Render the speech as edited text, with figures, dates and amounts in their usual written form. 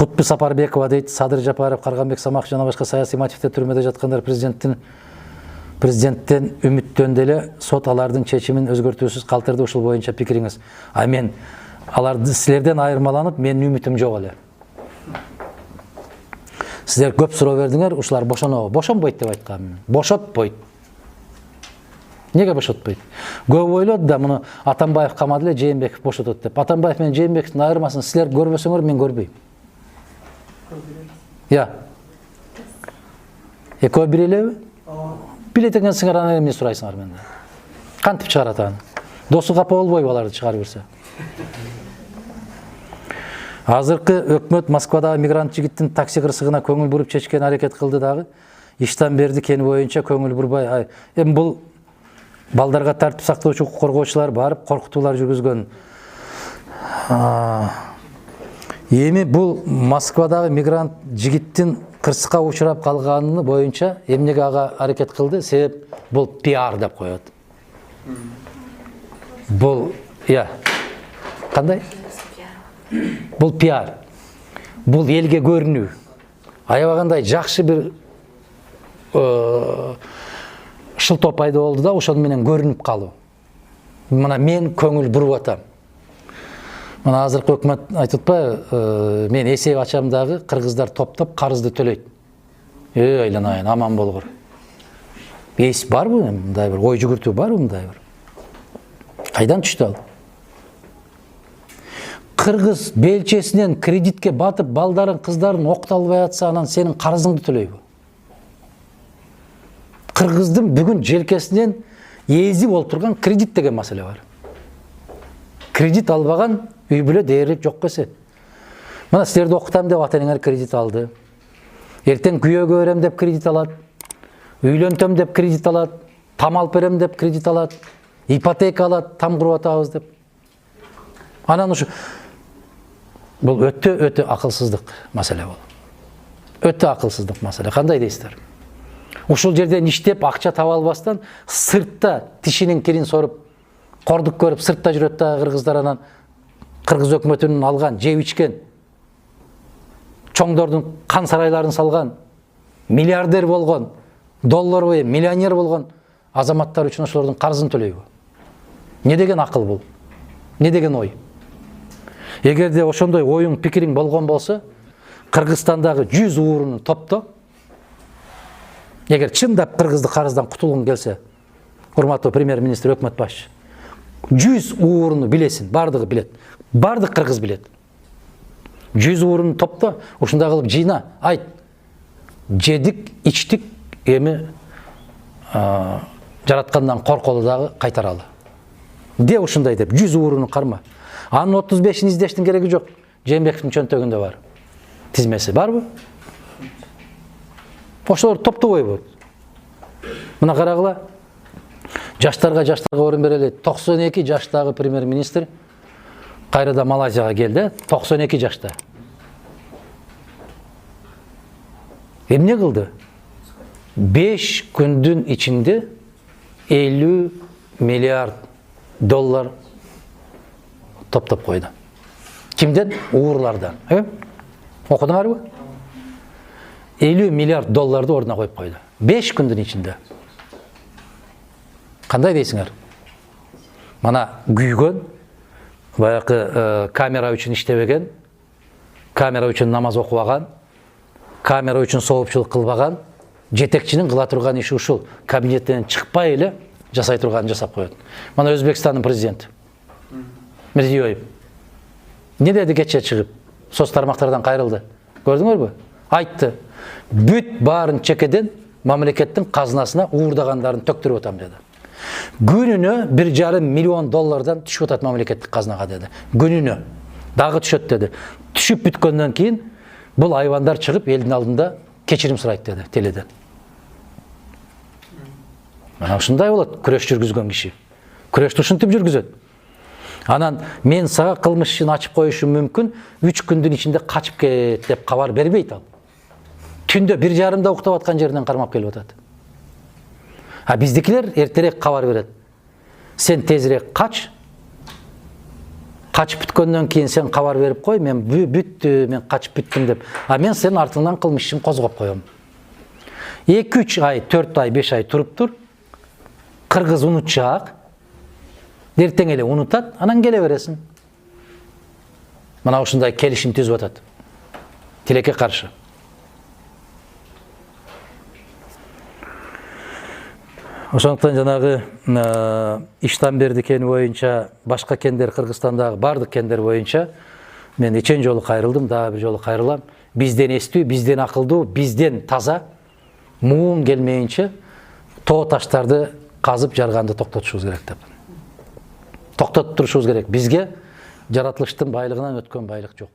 Кутбу Сапарбекова дейт, Садыр Жапаров, Карганбек Самаков жана башка саясий мотивде түрмөдө жаткандар президенттен үмүттөндү эле сот алардын чечимин өзгөртүүсүз калтырды. Ушул боюнча пикириңиз? Мен аларды силерден айырмаланып, менин үмүтүм жок эле. Сиздер көп суроо бердиңер, ушулар бошонобу? Бошонбойт деп айткам. Бошотпойт. Неге бошотпойт? Көп ойлоду да, муну Атамбаев камады эле, Жээнбеков бошотот деп. Атамбаев менен Жээнбековдун айырмасын силер көрбөсөңөр, мен көрбөйм. Экөө бир элеби? Билет экенсиңер, анан эмне сурайсыңар менден? Кантип чыгарат аны? Досу капа болбойбу аларды чыгарып берсе? Азыркы өкмөт Москвадагы мигрант жигиттин такси кырсыгына көңүл буруп чечкен аракет кылды дагы. Иштан берди кени боюнча көңүл бурбай. Эми бул балдарга тартип сактоочу укук коргоочулар барып коркутуулар жүргүзгөн. Эми бул Москвадагы мигрант жигиттин кырсыкка учурап калганы боюнча эмнеге ага аракет кылды? Себеп бул пиар деп коет. Бул кандай? Бул пиар. Бул элге көрүнүү. Аябагандай жакшы бир шылтоо пайда болду да, ошону менен көрүнүп калуу. Мына мен көңүл буруп атам. Мына азыркы өкмөт айтып атпайбы, мен эсеп ачам дагы кыргыздар топтоп карызды төлөйт. Айланайын, аман болгур. Эс барбы, мындай бир ой жүгүртүү барбы, мындай бир? Кайдан түштү ал? Кыргыз белчесинен кредитке батып, балдарын, кыздарын окталбай атса, анан сенин карызыңды төлөйбү? Кыргыздын бүгүн желкесинен езип олтурган кредит деген маселе бар. Кредит албаган үй бүлө дээрлик жок кесе. Мына силерди окутам деп ата-энеңер кредит алды. Эртең күйөөгө берем деп кредит алат. Үйлөнтөм деп кредит алат. Там алып берем деп кредит алат. Ипотека алат, там куруп атабыз деп. Анан ушу бул өтө акылсыздык маселе бул. Өтө акылсыздык маселе. Кандай дейсиздер? Ушул жерден иштеп акча таба албастан сыртта тишинин кирин соруп, кордук көрүп сыртта жүрөт да кыргыздар, анан кыргыз өкмөтүнүн алган, жеп ичкен, чоңдордун кан сарайларын салган, миллиардер болгон, доллар бою миллионер болгон азаматтар үчүн ошолордун карызын төлөйбү? Не деген акыл бул? Не деген ой? Эгерде ошондой оюң, пикириң болгон болсо, Кыргызстандагы 100 уурунун топто, эгер чындап кыргызды карыздан кутулгуң келсе, урматтуу премьер-министр, өкмөт башчы, 100 ууруну билесин, бардыгы билет. Бардык кыргыз билет. 100 уурунун топто, ушундай кылып жыйна, айт. Жедик, ичтик, эми жараткандан корколу дагы кайтаралы. Де ушундай деп 100 ууруну карма. Анын 35-ин издештин кереги жок. Жээнбековдун чөнтөгүндө бар. Тизмеси барбы? Ошолор топтобойбу. Мына карагыла. Жаштарга орун берели. 92 жаштагы премьер-министр кайрада Малайзияга келди. 92 жашта. Эмне кылды? 5 күндүн ичинде 50 миллиард доллар топтоп койду. Кимден? Уурлардан. Окудуңарбы? 50 миллиард долларды ордуна коюп койду. 5 күндүн ичинде. Кандай дейсиңер? Мана күйгөн, баягы камера үчүн иштебеген, камера үчүн намаз окубаган, камера үчүн соопчулук кылбаган, жетекчинин кыла турган иши ушул. Кабинеттен чыкпай эле жасай турганын жасап коет. Мана Өзбекстандын президенти Мирзиёев не деди кече чыгып? Соц тармактардан кайрылды. Көрдүңөрбү? Айтты. Бүт баарын чекеден мамлекеттин казынасына уурдагандарын төктүрүп атам деди. Күнүнө 1,5 миллион доллардан түшүп атат мамлекеттик казынага деди. Күнүнө дагы түшөт деди. Түшүп бүткөндөн кийин бул айвандар чыгып элдин алдында кечирим сурайт деди теледен. Мына ушундай болот күрөш жүргүзгөн киши. Күрөштү ушинтип жүргүзөт. Анан мен сага кылмыш ишин ачып коюшум мүмкүн, 3 күндүн ичинде качып кет деп кабар бербейт ал. Түндө 1,5-да уктап аткан жеринен кармап келип атат. А биздикилер эртерээк кабар берет. Сен тезирээк кач, Качып бүткөндөн кийин сен кабар берип кой, мен бүттү, мен качып бүттүм деп. А мен сенин артыңдан кылмыш ишин козгоп коем. 2-3 ай, 4 ай, 5 ай туруп тур. Кыргыз унутчаак. Эртең эле унутат, анан келе бересиң. Мына ушундай келишим түзүп атат. Тилекке каршы. Ошондуктан жанагы Иштамберди кени боюнча, башка кендер Кыргызстандагы бардык кендер боюнча мен эчен жолу кайрылдым, дагы бир жолу кайрылам. Бизден эстүү, бизден акылдуу, бизден таза, муун келмейинче тоо таштарды казып жарганды токтотушубуз керек деп. Токтотуп турушубуз керек. Бизге жаратылыштын байлыгынан өткөн байлык жок.